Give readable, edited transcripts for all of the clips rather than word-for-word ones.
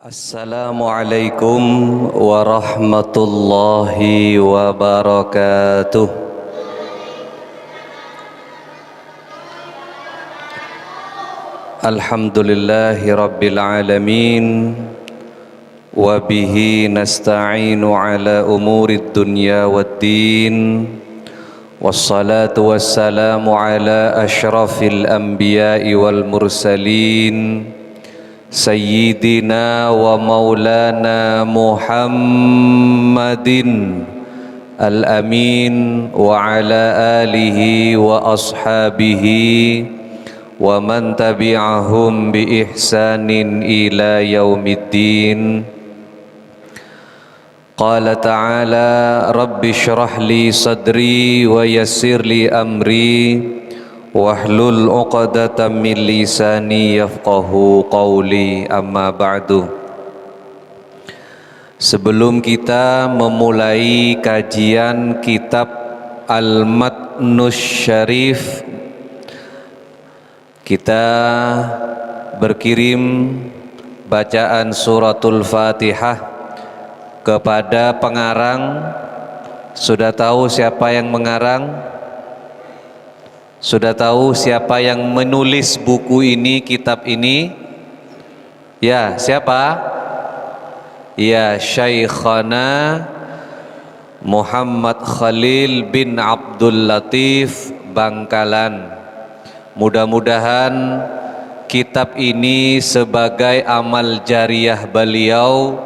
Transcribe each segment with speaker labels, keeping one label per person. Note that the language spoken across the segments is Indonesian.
Speaker 1: Assalamualaikum warahmatullahi wabarakatuh. Alhamdulillahi rabbil alamin, wa bihi nasta'inu ala umurid dunya waddin, wassalatu wassalamu ala ashrafil anbiya'i wal mursalin, Sayyidina wa maulana Muhammadin al-amin wa ala alihi wa ashabihi wa man tabi'ahum bi ihsanin ila yaumiddin. Qala ta'ala rabbi shrah li sadri wa yassir li amri wahlul 'uqdatam min lisani yafqahu qawli, amma ba'du. Sebelum kita memulai kajian kitab Al-Matnus Syarif, kita berkirim bacaan suratul Fatihah kepada pengarang. Sudah tahu siapa yang mengarang? Sudah tahu siapa yang menulis buku ini, kitab ini? Ya, siapa? Ya, Syekhana Muhammad Khalil bin Abdul Latif Bangkalan. Mudah-mudahan kitab ini sebagai amal jariyah beliau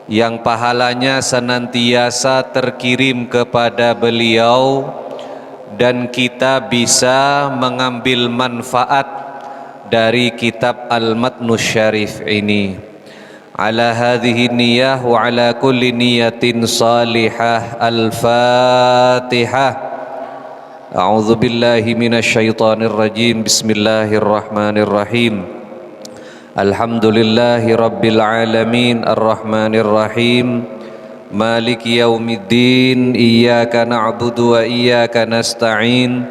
Speaker 1: yang pahalanya senantiasa terkirim kepada beliau, dan kita bisa mengambil manfaat dari kitab Al-Matnus Syarif ini. Ala hadhihi niyah wa ala kulli niyatin salihah. Al-Fatihah. A'udzu billahi minasy syaithanir rajim. Bismillahirrahmanirrahim. Alhamdulillahi rabbil alamin arrahmanir rahim. Maliki yaumiddin, iyyaka na'budu wa iyyaka nasta'in,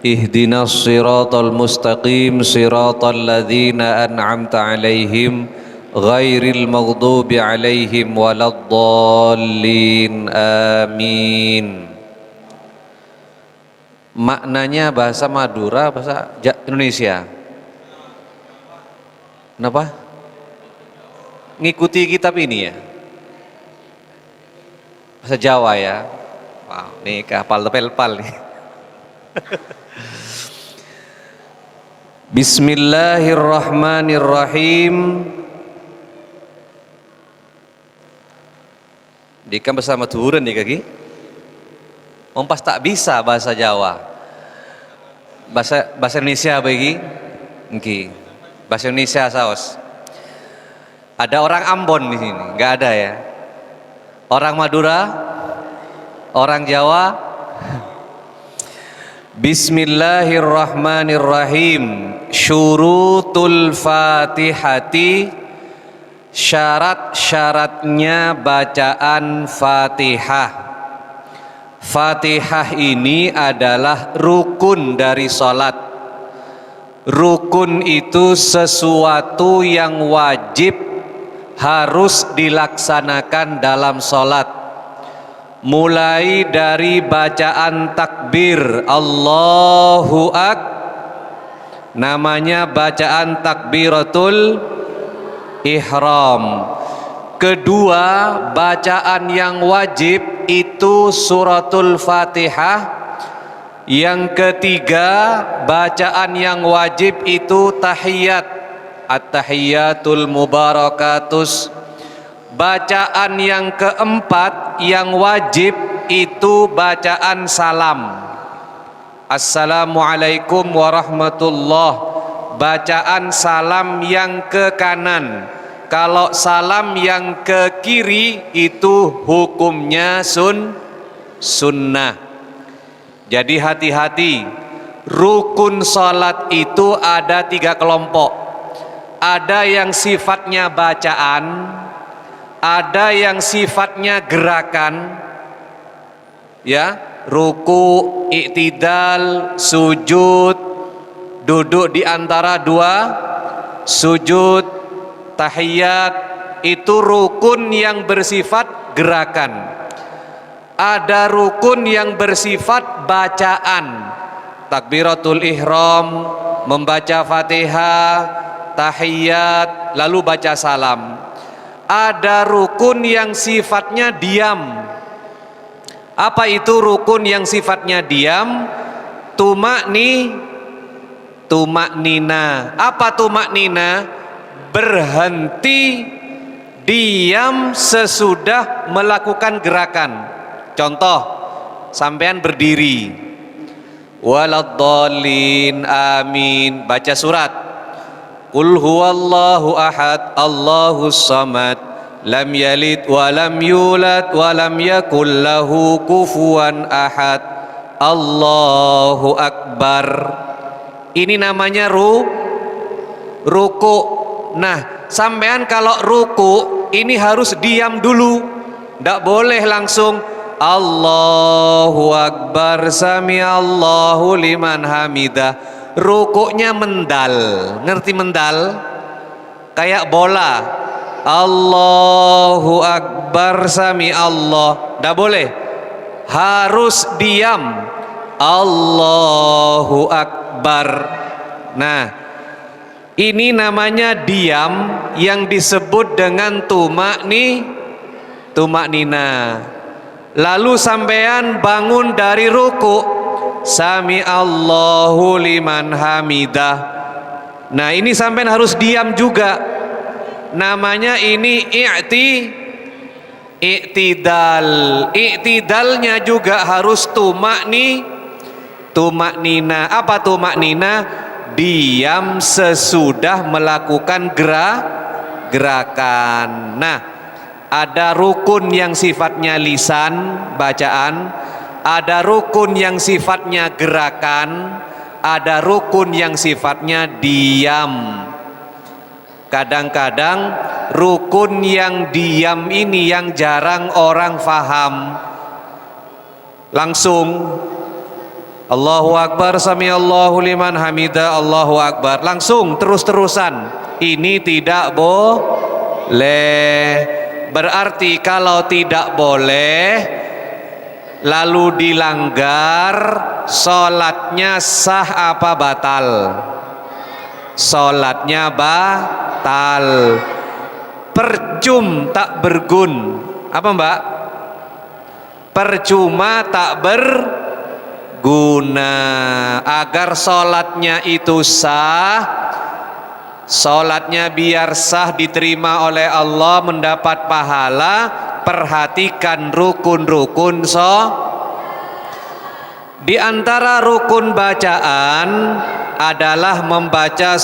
Speaker 1: ihdinas siratal mustaqim, siratal ladzina an'amta 'alaihim ghairil maghdubi 'alaihim waladdallin, amin. Maknanya bahasa Madura, bahasa Indonesia. Kenapa? Ngikuti kitab ini ya? Bahasa Jawa ya. Wow, nih kapal tepel-pal nih. Bismillahirrahmanirrahim. Dikam bersama tuhuran nih kaki. Pas tak bisa bahasa Jawa. Bahasa Indonesia bagi? Nggih. Bahasa Indonesia saos. Ada orang Ambon di sini, nggak ada ya? Orang Madura, orang Jawa. Bismillahirrahmanirrahim. Syurutul Fatihati, syarat-syaratnya bacaan Fatihah. Fatihah ini adalah rukun dari salat. Rukun itu sesuatu yang wajib harus dilaksanakan dalam salat, mulai dari bacaan takbir Allahu namanya bacaan takbiratul ihram. Kedua, bacaan yang wajib itu suratul Fatihah. Yang ketiga, bacaan yang wajib itu tahiyat, at-tahiyatul mubarakatus. Bacaan yang keempat yang wajib itu bacaan salam. Assalamualaikum warahmatullahi. Bacaan salam yang ke kanan. Kalau salam yang ke kiri itu hukumnya sunnah. Jadi hati-hati. Rukun salat itu ada 3 kelompok. Ada yang sifatnya bacaan, ada yang sifatnya gerakan, ya, ruku, i'tidal, sujud, duduk di antara 2 sujud, tahiyat, itu rukun yang bersifat gerakan. Ada rukun yang bersifat bacaan, takbiratul ihram, membaca Fatihah, tahiyat, lalu baca salam. Ada rukun yang sifatnya diam. Apa itu rukun yang sifatnya diam? Tumaknina. Apa tumaknina? Berhenti diam sesudah melakukan gerakan. Contoh, sampean berdiri, waladdallin, amin, baca surat Qul huwallahu ahad, Allahus samad, lam yalid wa lam yulad wa lam yakul lahu kufuwan ahad, Allahu akbar. Ini namanya ruku. Nah, sampean kalau ruku ini harus diam dulu, tidak boleh langsung Allahu akbar, sami Allahu liman hamidah. Rukuknya mendal. Ngerti mendal? Kayak bola. Allahu akbar, sami Allah. Tidak boleh, harus diam. Allahu akbar. Nah, ini namanya diam yang disebut dengan tumaknina. Lalu sampean bangun dari ruku, sami Allahu liman hamidah. Nah, ini sampean harus diam juga. Namanya ini i'tidal. I'tidalnya juga harus tumaknina. Apa tumaknina? Diam sesudah melakukan gerakan. Nah, ada rukun yang sifatnya lisan, bacaan, ada rukun yang sifatnya gerakan, ada rukun yang sifatnya diam. Kadang-kadang rukun yang diam ini yang jarang orang faham. Langsung Allahu akbar, sami Allahu liman hamidah, Allahu akbar, langsung terus-terusan. Ini tidak boleh. Berarti kalau tidak boleh lalu dilanggar, sholatnya sah apa batal? Sholatnya batal. Percum tak bergun. Apa mbak? Percuma tak berguna. Agar sholatnya itu sah, sholatnya biar sah, diterima oleh Allah, mendapat pahala, perhatikan rukun-rukun. Di antara rukun bacaan adalah membaca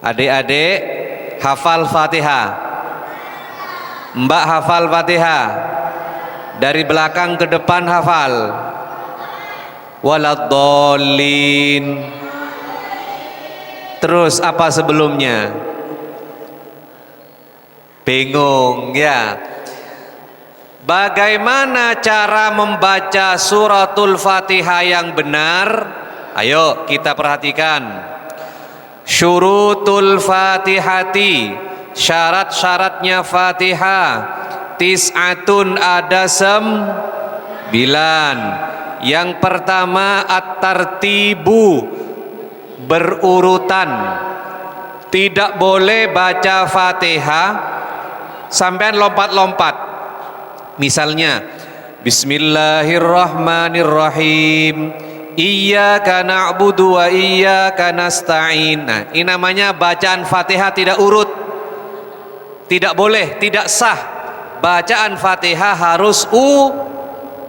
Speaker 1: adik-adik hafal Fatihah. Mbak hafal Fatihah, dari belakang ke depan hafal. Waladdallin. Terus apa sebelumnya? Bingung ya. Bagaimana cara membaca suratul Fatihah yang benar? Ayo kita perhatikan. Syurutul Fatihati, syarat-syaratnya Fatihah, tis'atun, ada 9. Yang pertama at-tartibu, berurutan. Tidak boleh baca Fatihah sampai lompat-lompat. Misalnya, Bismillahirrahmanirrahim, Iyyaka na'budu wa iyyaka nasta'in. Nah, ini namanya bacaan Fatihah tidak urut. Tidak boleh, tidak sah. Bacaan Fatihah harus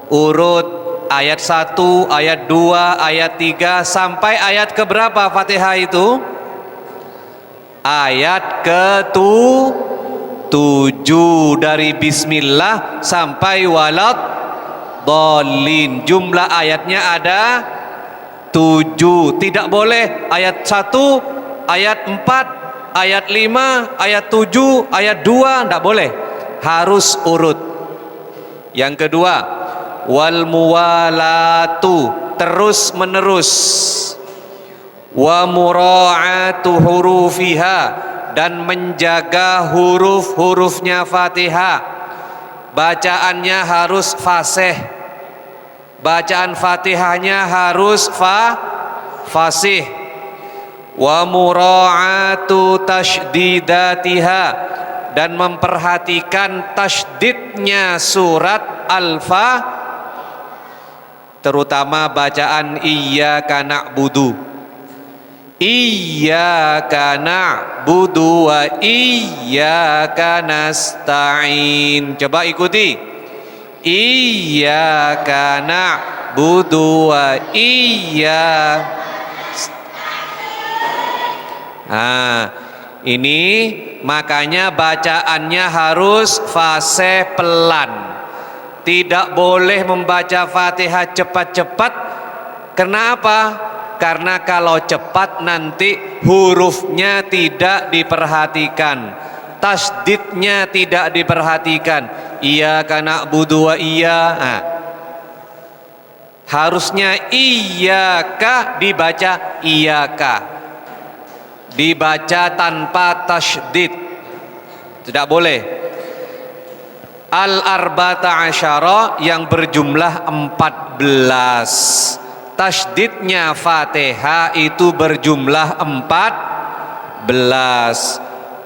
Speaker 1: urut. Ayat 1, ayat 2, ayat 3 sampai ayat keberapa Fatihah itu? Ayat ke-7 dari Bismillah sampai walad dolin. Jumlah ayatnya ada 7. Tidak boleh ayat 1, ayat 4, ayat 5, ayat 7, ayat 2, tidak boleh. Harus urut. Yang kedua, wal muwalatu, terus menerus. Wa mura'atu hurufiha, dan menjaga huruf-hurufnya Fatihah. Bacaannya harus fasih. Bacaan Fatihahnya harus fasih. Wa mura'atu tasydidatiha, dan memperhatikan tasydidnya surat Al-Fatihah, terutama bacaan Iyyaka na'budu. Iyyaka na'budu wa iyyaka nasta'in. Coba ikuti. Iyyaka na'budu wa ini makanya bacaannya harus fasih, pelan. Tidak boleh membaca Fatihah cepat-cepat. Kenapa? Karena kalau cepat nanti hurufnya tidak diperhatikan, tasydidnya tidak diperhatikan. Iyyaka na'budu wa harusnya iyyaka dibaca iyyaka, dibaca tanpa tasydid. Tidak boleh. Al-arba'ata asyara yang berjumlah 14. Tasydidnya Fatihah itu berjumlah 14.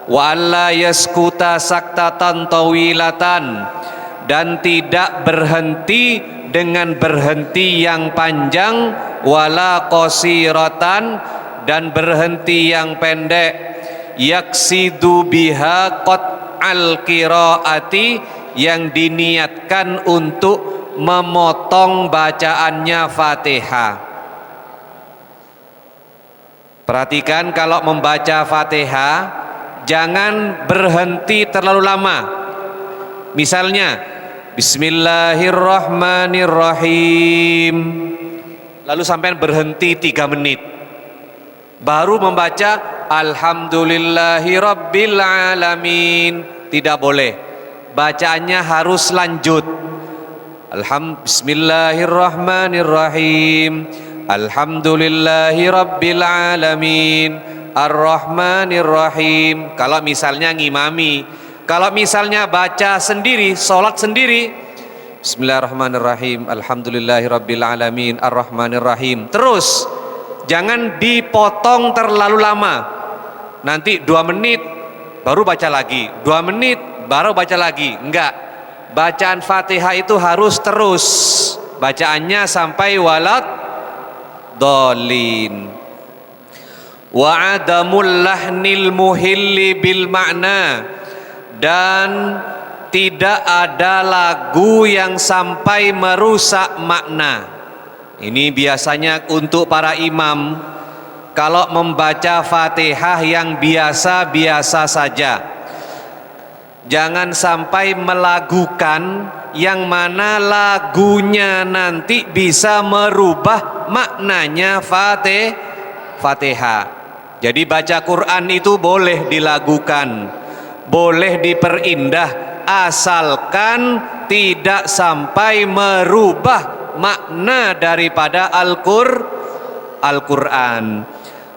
Speaker 1: Wa alla yaskuta saktatan tawilatan, dan tidak berhenti dengan berhenti yang panjang, wala qasiratan, dan berhenti yang pendek. Yaksidu biha qat al-qiraati, yang diniatkan untuk memotong bacaannya Fatihah. Perhatikan kalau membaca Fatihah, jangan berhenti terlalu lama. Misalnya Bismillahirrahmanirrahim, lalu sampai berhenti 3 menit, baru membaca Alhamdulillahirabbil alamin. Tidak boleh. Bacaannya harus lanjut. Bismillahirrahmanirrahim, Alhamdulillahirabbil alamin, Ar-Rahmanirrahim. Kalau misalnya ngimami. Kalau misalnya baca sendiri, sholat sendiri, Bismillahirrahmanirrahim, Alhamdulillahirabbil alamin, Ar-Rahmanirrahim. Terus jangan dipotong terlalu lama. Nanti 2 menit baru baca lagi, 2 menit baru baca lagi. Enggak. Bacaan Fatihah itu harus terus. Bacaannya sampai walad dolin. Wa adamul lahnil muhilli bil makna, dan tidak ada lagu yang sampai merusak makna. Ini biasanya untuk para imam kalau membaca Fatihah yang biasa-biasa saja. Jangan sampai melagukan yang mana lagunya nanti bisa merubah maknanya Fatihah. Jadi baca Quran itu boleh dilagukan, boleh diperindah, asalkan tidak sampai merubah makna daripada Al-Quran.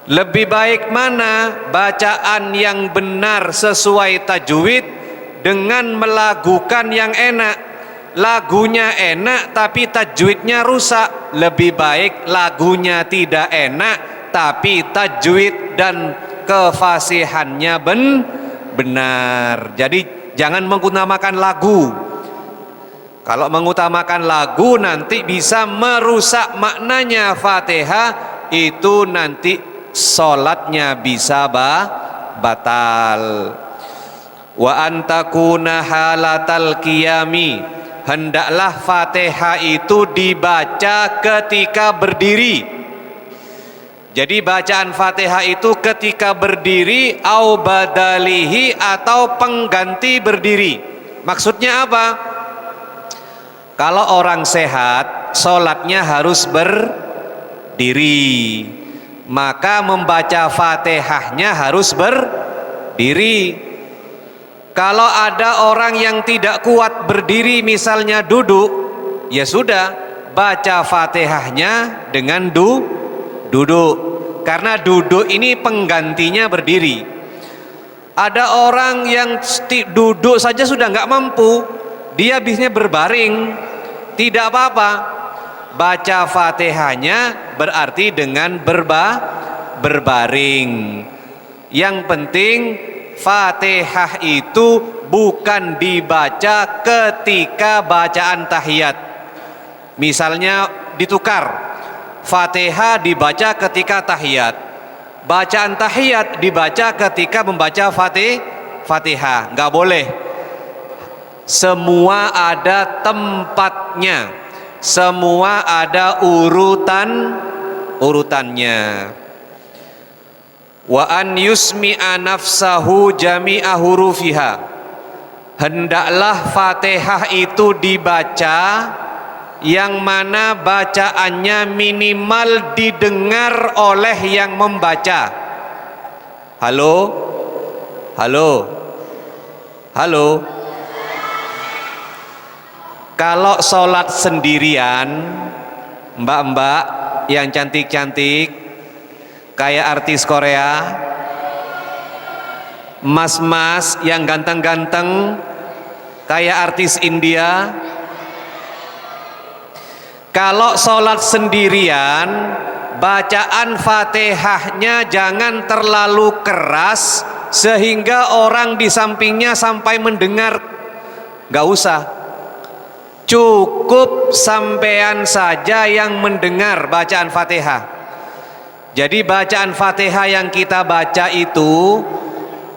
Speaker 1: Lebih baik mana bacaan yang benar sesuai tajwid dengan melagukan yang enak. Lagunya enak tapi tajwidnya rusak. Lebih baik lagunya tidak enak tapi tajwid dan kefasihannya benar. Jadi jangan mengutamakan lagu. Kalau mengutamakan lagu nanti bisa merusak maknanya Fatihah, itu nanti sholatnya bisa batal. Wa antakuna halatal qiyami, hendaklah Fatihah itu dibaca ketika berdiri. Jadi bacaan Fatihah itu ketika berdiri, au badalihi, atau pengganti berdiri. Maksudnya apa? Kalau orang sehat, sholatnya harus berdiri, maka membaca Fatihahnya harus berdiri. Kalau ada orang yang tidak kuat berdiri, misalnya duduk, ya sudah, baca Fatihahnya dengan duduk, karena duduk ini penggantinya berdiri. Ada orang yang duduk saja sudah nggak mampu, dia bisanya berbaring, tidak apa-apa, baca Fatihahnya berarti dengan berbaring. Yang penting Fatihah itu bukan dibaca ketika bacaan tahiyat. Misalnya ditukar, Fatihah dibaca ketika tahiyat, bacaan tahiyat dibaca ketika membaca Fatihah. Nggak boleh. Semua ada tempatnya, semua ada urutannya. Wa an yusmi'a nafsahu jami'a hurufiha, hendaklah Fatihah itu dibaca yang mana bacaannya minimal didengar oleh yang membaca. Halo? Halo? Halo? Kalau sholat sendirian, mbak-mbak yang cantik-cantik kayak artis Korea, mas-mas yang ganteng-ganteng kayak artis India, kalau sholat sendirian, bacaan Fatihahnya jangan terlalu keras sehingga orang di sampingnya sampai mendengar. Gak usah, cukup sampean saja yang mendengar bacaan Fatihah. Jadi bacaan Fatihah yang kita baca itu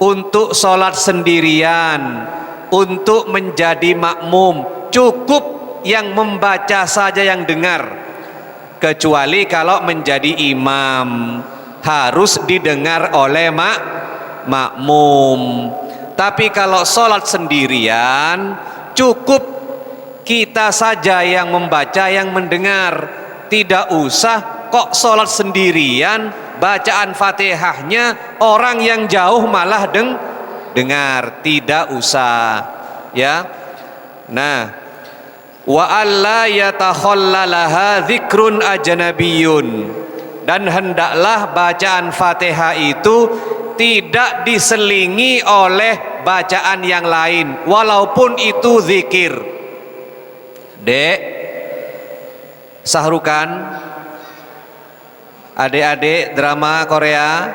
Speaker 1: untuk sholat sendirian, untuk menjadi makmum, cukup yang membaca saja yang dengar. Kecuali kalau menjadi imam, harus didengar oleh makmum. Tapi kalau sholat sendirian, cukup kita saja yang membaca, yang mendengar. Tidak usah kok sholat sendirian, bacaan Fatihahnya orang yang jauh malah dengar. Tidak usah, ya. Nah, wa alla yatakhallalaha dzikrun ajnabiyyun, dan hendaklah bacaan Fatihah itu tidak diselingi oleh bacaan yang lain, walaupun itu zikir. Dek, Sahrukan, adik-adik drama Korea,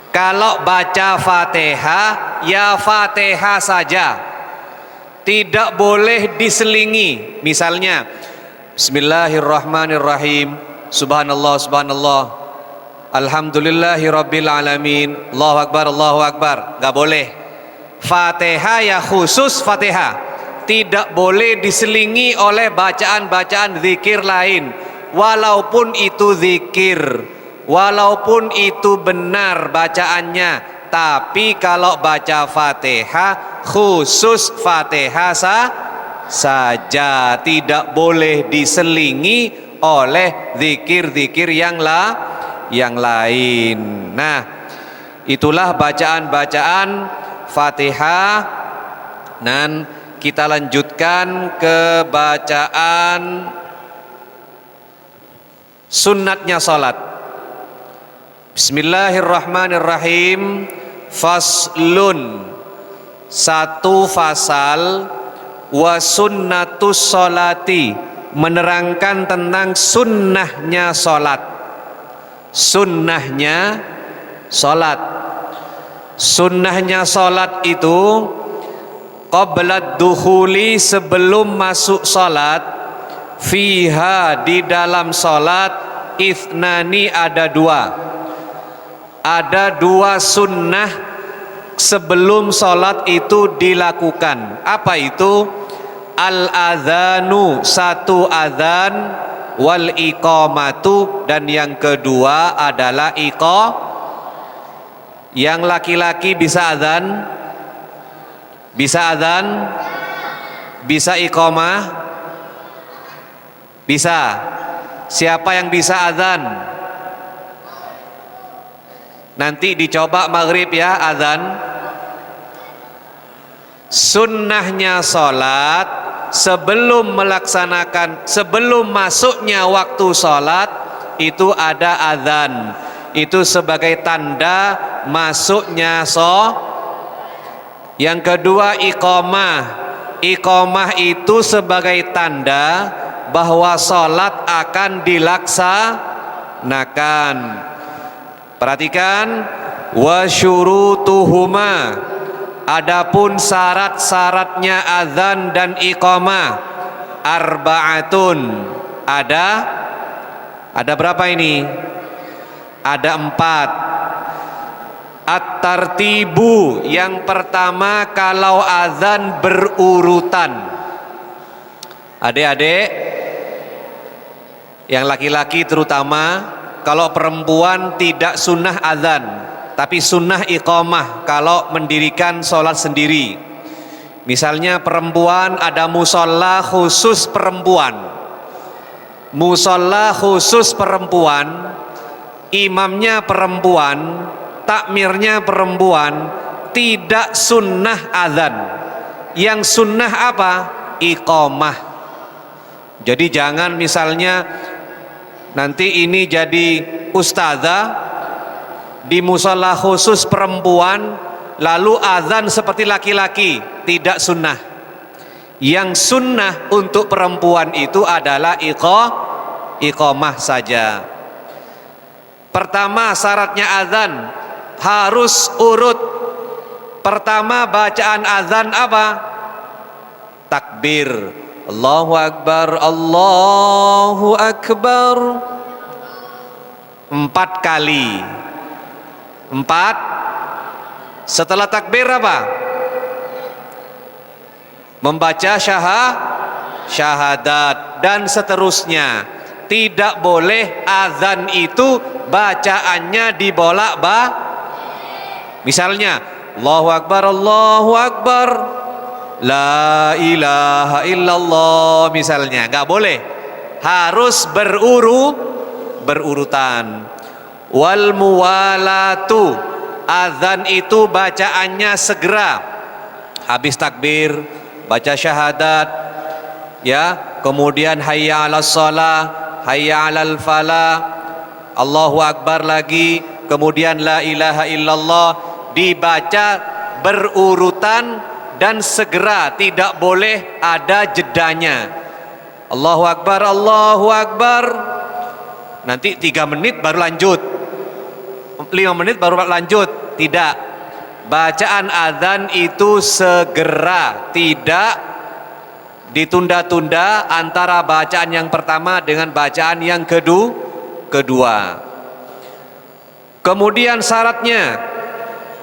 Speaker 1: kalau baca Fatihah ya Fatihah saja, tidak boleh diselingi. Misalnya Bismillahirrahmanirrahim, Subhanallah Subhanallah, Alhamdulillahirabbil alamin, Allahu akbar Allahu akbar. Gak boleh. Fatihah ya khusus Fatihah, tidak boleh diselingi oleh bacaan-bacaan zikir lain, walaupun itu zikir, walaupun itu benar bacaannya. Tapi kalau baca Fatihah khusus Fatihah saja, tidak boleh diselingi oleh zikir-zikir yang lain. Nah, itulah bacaan-bacaan Fatihah. Dan kita lanjutkan ke bacaan sunnatnya salat. Bismillahirrahmanirrahim. Faslun, satu fasal, wa sunnatus sholati, menerangkan tentang sunnahnya salat. sunnahnya sholat. Sunnahnya sholat itu qabla dukhuli, sebelum masuk sholat, fiha, di dalam sholat, ithnani, ada dua sunnah sebelum sholat itu dilakukan. Apa itu? Al-adhanu, satu adhan, wal iqamatu, dan yang kedua adalah Yang laki-laki bisa adhan, bisa iqamah, bisa. Siapa yang bisa adhan? Nanti dicoba maghrib ya, adhan. Sunnahnya sholat, sebelum masuknya waktu sholat itu ada adhan. Itu sebagai tanda masuknya Yang kedua iqamah. Iqamah itu sebagai tanda bahwa sholat akan dilaksanakan. Perhatikan, wa syurutuhuma, adapun syarat-syaratnya azan dan iqamah, arba'atun, ada berapa ini? Ada 4. At-tartibu, yang pertama kalau azan berurutan. Adik-adik yang laki-laki terutama, kalau perempuan tidak sunnah azan, tapi sunnah iqamah kalau mendirikan sholat sendiri. Misalnya perempuan, ada musola khusus perempuan, imamnya perempuan, takmirnya perempuan, tidak sunnah azan. Yang sunnah apa? Iqamah. Jadi jangan misalnya nanti ini jadi ustazah di musola khusus perempuan lalu azan seperti laki-laki, tidak sunnah. Yang sunnah untuk perempuan itu adalah iqamah saja. Pertama syaratnya azan harus urut. Pertama bacaan azan apa? Takbir. Allahu Akbar, Allahu Akbar. 4 kali. 4. Setelah takbir apa? Membaca syahadat dan seterusnya. Tidak boleh azan itu bacaannya dibolak-balik. Misalnya Allahu Akbar, Allahu Akbar, La ilaha illallah, misalnya, nggak boleh. Harus berurutan. Wal muwalatu, azan itu bacaannya segera. Habis takbir baca syahadat, ya, kemudian hayya 'alas shalah, hayya 'alal falah, Allahu Akbar lagi, kemudian la ilaha illallah, dibaca berurutan dan segera, tidak boleh ada jedanya. Allahu Akbar, Allahu Akbar, nanti 3 menit baru lanjut, 5 menit baru lanjut. Tidak, bacaan azan itu segera, tidak ditunda-tunda antara bacaan yang pertama dengan bacaan yang kedua. Kemudian syaratnya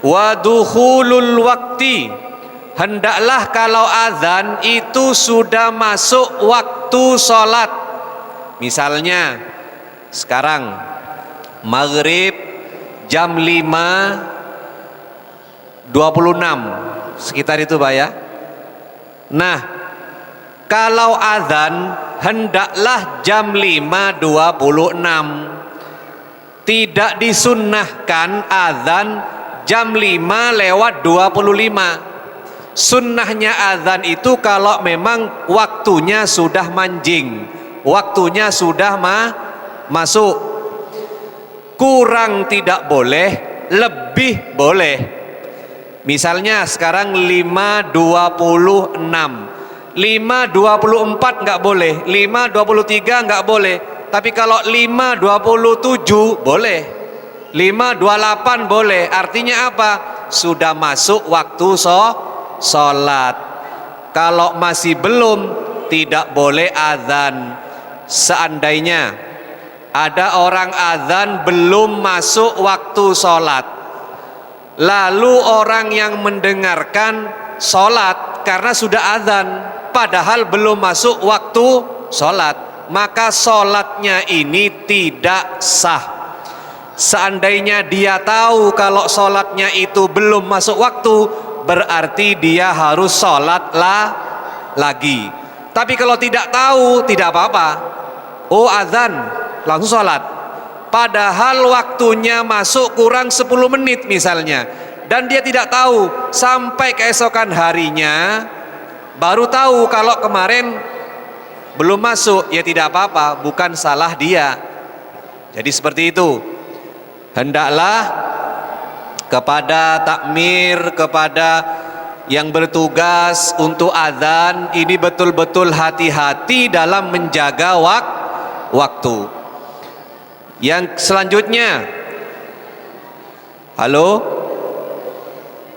Speaker 1: wadukhulul wakti, hendaklah kalau azan itu sudah masuk waktu sholat. Misalnya sekarang maghrib jam 5.26 sekitar itu Pak ya. Nah, kalau azan hendaklah jam 5.26. Tidak disunnahkan azan jam 5:25. Sunnahnya azan itu kalau memang waktunya sudah manjing, waktunya sudah masuk. Kurang tidak boleh, lebih boleh. Misalnya sekarang 5.26, 5.24 nggak boleh, 5.23 nggak boleh, Tapi kalau 5.27 boleh, 5.28 boleh. Artinya apa? Sudah masuk waktu sholat. Kalau masih belum, tidak boleh azan. Seandainya ada orang azan belum masuk waktu sholat, lalu orang yang mendengarkan sholat karena sudah azan, padahal belum masuk waktu sholat, maka sholatnya ini tidak sah. Seandainya dia tahu kalau sholatnya itu belum masuk waktu, berarti dia harus sholat lagi. Tapi kalau tidak tahu, tidak apa-apa. Oh azan, langsung sholat. Padahal waktunya masuk kurang 10 menit misalnya. Dan dia tidak tahu, sampai keesokan harinya baru tahu kalau kemarin belum masuk. Ya tidak apa-apa, bukan salah dia. Jadi seperti itu. Hendaklah kepada takmir, kepada yang bertugas untuk azan ini betul-betul hati-hati dalam menjaga waktu. Yang selanjutnya, halo,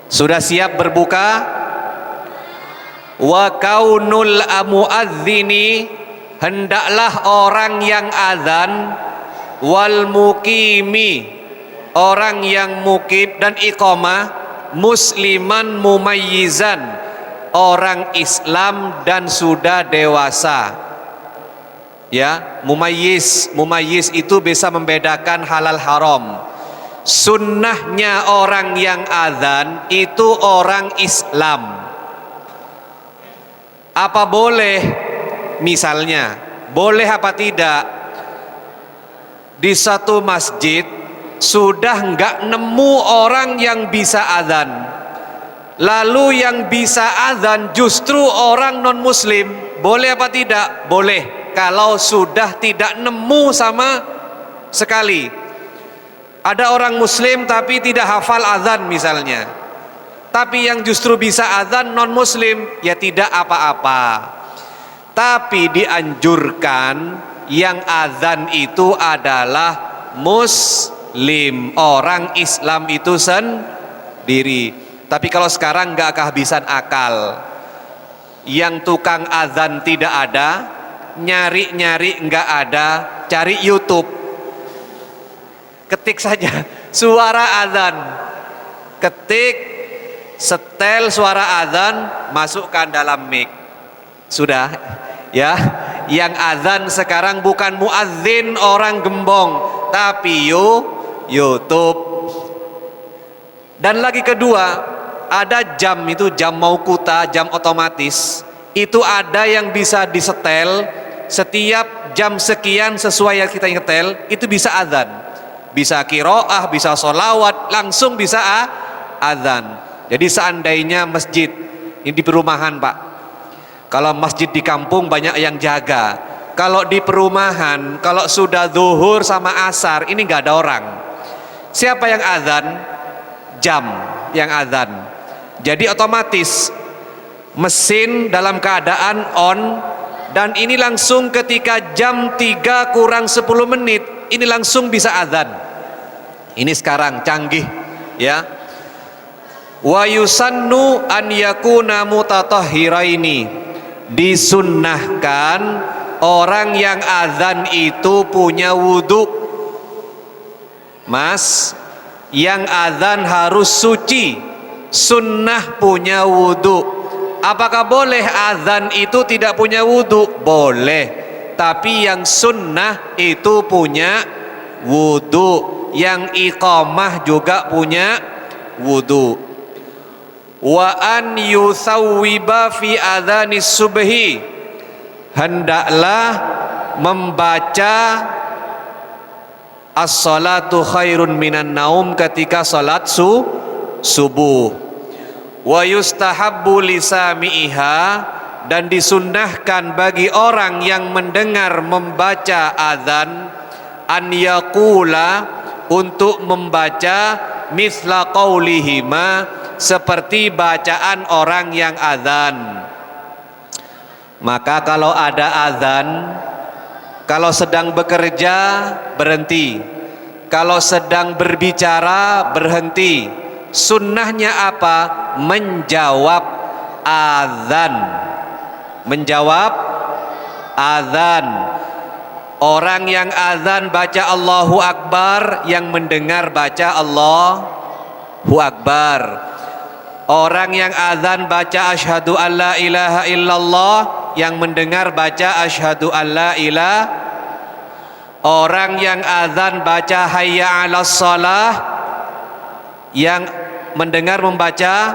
Speaker 1: sudah siap berbuka? Wa kaunul muadzini, hendaklah orang yang azan, wal muqimi, orang yang mukib dan iqamah, musliman mumayyizan, orang Islam dan sudah dewasa. Ya, mumayyiz itu bisa membedakan halal haram. Sunnahnya orang yang azan itu orang Islam. Apa boleh? Misalnya, boleh apa tidak? Di satu masjid sudah nggak nemu orang yang bisa azan, lalu yang bisa azan justru orang non muslim, boleh apa tidak? Boleh, kalau sudah tidak nemu sama sekali. Ada orang muslim tapi tidak hafal azan misalnya, tapi yang justru bisa azan non muslim, ya tidak apa-apa. Tapi dianjurkan yang azan itu adalah muslim, orang Islam itu sendiri. Tapi kalau sekarang nggak kehabisan akal, yang tukang azan tidak ada, nyari-nyari nggak ada, cari YouTube, ketik saja suara azan, ketik setel suara azan, masukkan dalam mic, sudah. Ya, yang azan sekarang bukan muadzin orang gembong, tapi YouTube. Dan lagi kedua, ada jam, itu jam mauquta, jam otomatis. Itu ada yang bisa disetel setiap jam sekian sesuai yang kita nyetel, itu bisa azan. Bisa qiraah, bisa sholawat, langsung bisa azan. Jadi seandainya masjid ini di perumahan, Pak. Kalau masjid di kampung banyak yang jaga. Kalau di perumahan, kalau sudah zuhur sama asar, ini nggak ada orang. Siapa yang azan? Jam yang azan. Jadi otomatis mesin dalam keadaan on, dan ini langsung ketika jam 3 kurang 10 menit, ini langsung bisa azan. Ini sekarang canggih, ya. Wa yusannu an yakuna mutatahhiraini, disunnahkan orang yang azan itu punya wudhu. Mas, yang azan harus suci, sunnah punya wudhu. Apakah boleh azan itu tidak punya wudhu? Boleh, tapi yang sunnah itu punya wudhu, yang iqamah juga punya wudhu. Wa an yusawwiba fi adzanis subhi, hendaklah membaca as-salatu khairun minan naum ketika salat subuh. Wa yustahabbu lisami'iha, dan disunnahkan bagi orang yang mendengar membaca azan, an yaqula, untuk membaca misla qaulihima, seperti bacaan orang yang azan. Maka kalau ada azan Kalau sedang bekerja, berhenti. Kalau sedang berbicara, berhenti. Sunnahnya apa? Menjawab azan. Menjawab azan. Orang yang azan baca Allahu Akbar, yang mendengar baca Allahu Akbar. Orang yang azan baca asyhadu alla ilaha illallah, yang mendengar baca asyhadu alla ilaha. Orang yang azan baca hayya 'alas shalah, yang mendengar membaca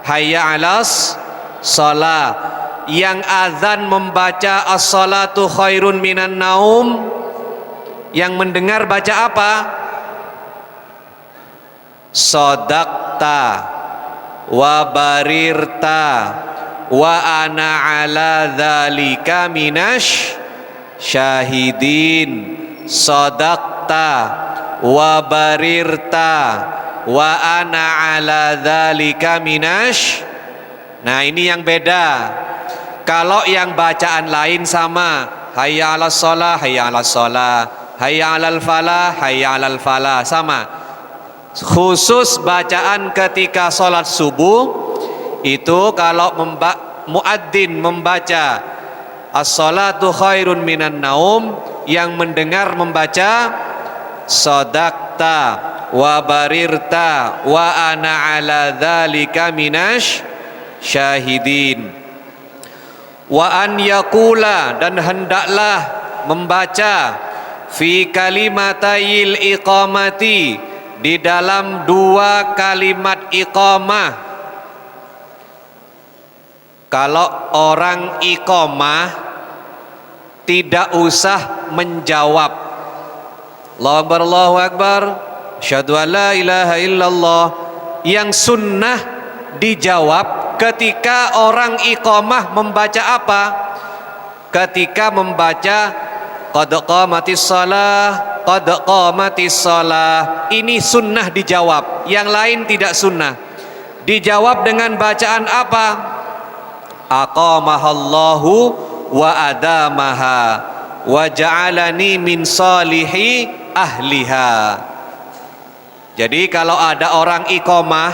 Speaker 1: hayya 'alas shalah. Yang azan membaca as-salatu khairun minan naum, yang mendengar baca apa? Shadaqta wa barirta wa ana ala dzalika minash syahidin. Shadaqta wa barirta wa ana ala dzalika minash. Nah, ini yang beda. Kalau yang bacaan lain sama, hayya 'alas shalah, hayya 'alas shalah, hayya 'alal falah, hayya 'alal falah, sama. Khusus bacaan ketika sholat subuh itu, kalau muadzin membaca as-salatu khairun minan naum, yang mendengar membaca shadaqta wa barirta wa ana ala dzalika minash syahidin. Wa an yaqula, dan hendaklah membaca fi kalimatayil iqamati, di dalam 2 kalimat iqamah. Kalau orang iqamah tidak usah menjawab Allahu Akbar, asyhadu an la ilaha illallah. Yang sunnah dijawab ketika orang iqamah membaca apa? Ketika membaca qad qamatis shalah, qad qamatis shalah. Ini sunnah dijawab, yang lain tidak sunnah. Dijawab dengan bacaan apa? Aqamahallahu wa adamaha wa ja'alani min salihi ahliha. Jadi kalau ada orang iqamah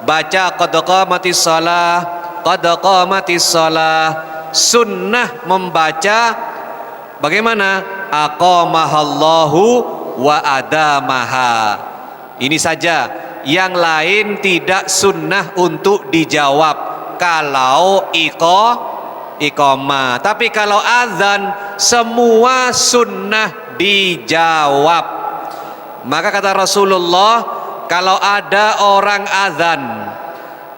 Speaker 1: baca qad qamatis shalah, qad qamatis shalah, sunnah membaca bagaimana? Aqamahallahu wa adamaha. Ini saja, yang lain tidak sunnah untuk dijawab kalau iqamah. Tapi kalau azan semua sunnah dijawab. Maka kata Rasulullah, kalau ada orang azan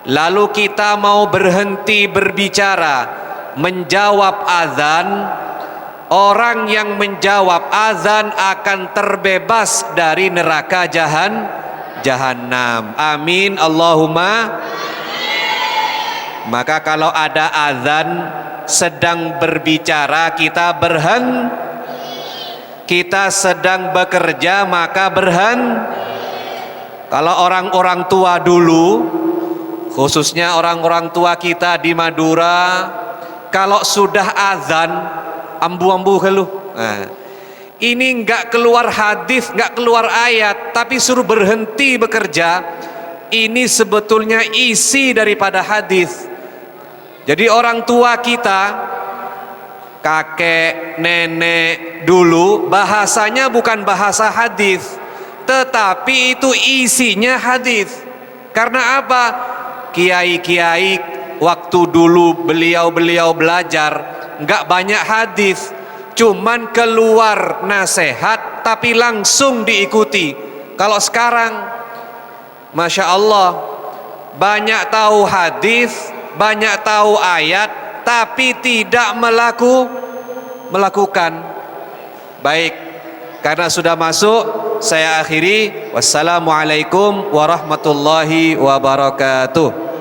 Speaker 1: lalu kita mau berhenti berbicara menjawab azan, orang yang menjawab azan akan terbebas dari neraka jahanam. Amin Allahumma. Maka kalau ada azan sedang berbicara kita kita sedang bekerja maka Kalau orang-orang tua dulu, khususnya orang-orang tua kita di Madura, kalau sudah azan ambu-ambu keluh. Nah, ini enggak keluar hadis, enggak keluar ayat, tapi suruh berhenti bekerja. Ini sebetulnya isi daripada hadis. Jadi orang tua kita, kakek, nenek dulu bahasanya bukan bahasa hadis, tetapi itu isinya hadis. Karena apa? Kiai-kiai waktu dulu beliau belajar enggak banyak hadis, cuman keluar nasihat tapi langsung diikuti. Kalau sekarang Masya Allah, banyak tahu hadis, banyak tahu ayat, tapi tidak melakukan. Baik, karena sudah masuk, saya akhiri. Wassalamualaikum warahmatullahi wabarakatuh.